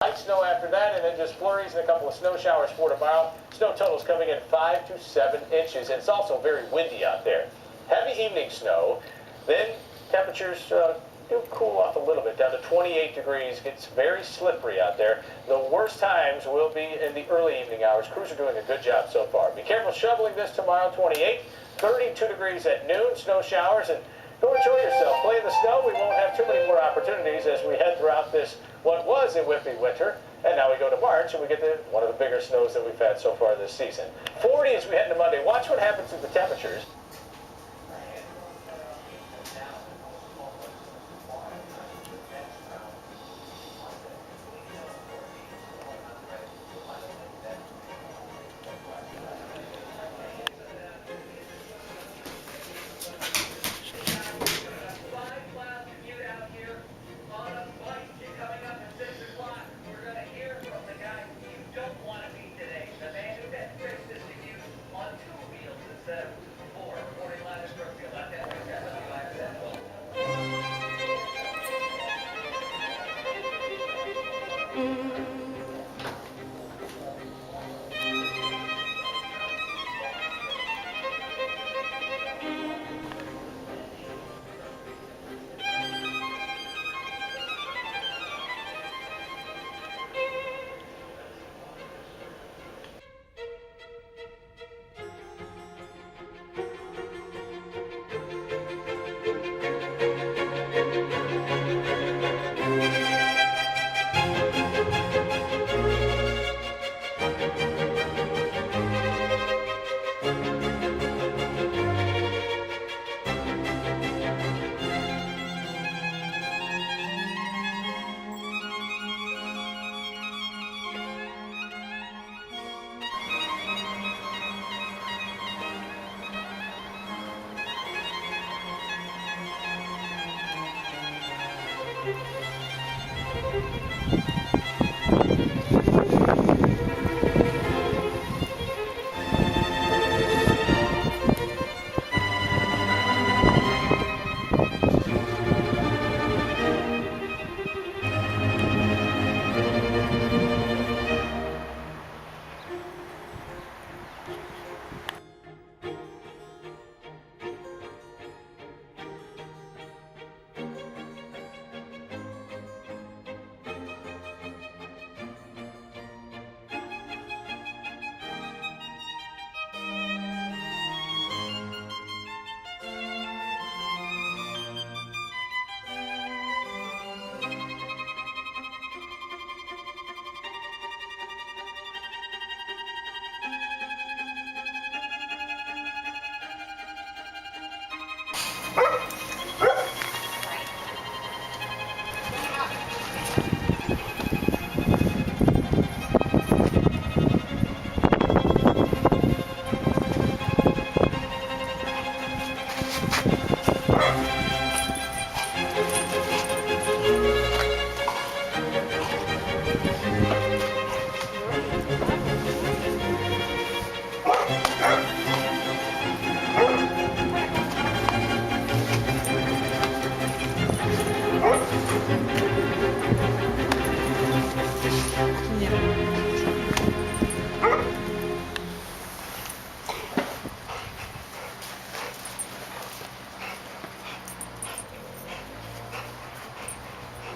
light snow after that, and then just flurries and a couple of snow showers for tomorrow. Snow totals coming in 5 to 7 inches, and it's also very windy out there. Heavy evening snow, then temperatures do cool off a little bit, down to 28 degrees. It's very slippery out there. The worst times will be in the early evening hours. Crews are doing a good job so far. Be careful shoveling this tomorrow, 28, 32 degrees at noon, snow showers, and go enjoy yourself. Play in the snow. We won't have too many more opportunities as we head throughout this, what was a whippy winter. And now we go to March, and we get one of the bigger snows that we've had so far this season. 40 as we head into Monday. Watch what happens to the temperatures.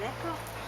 D'accord.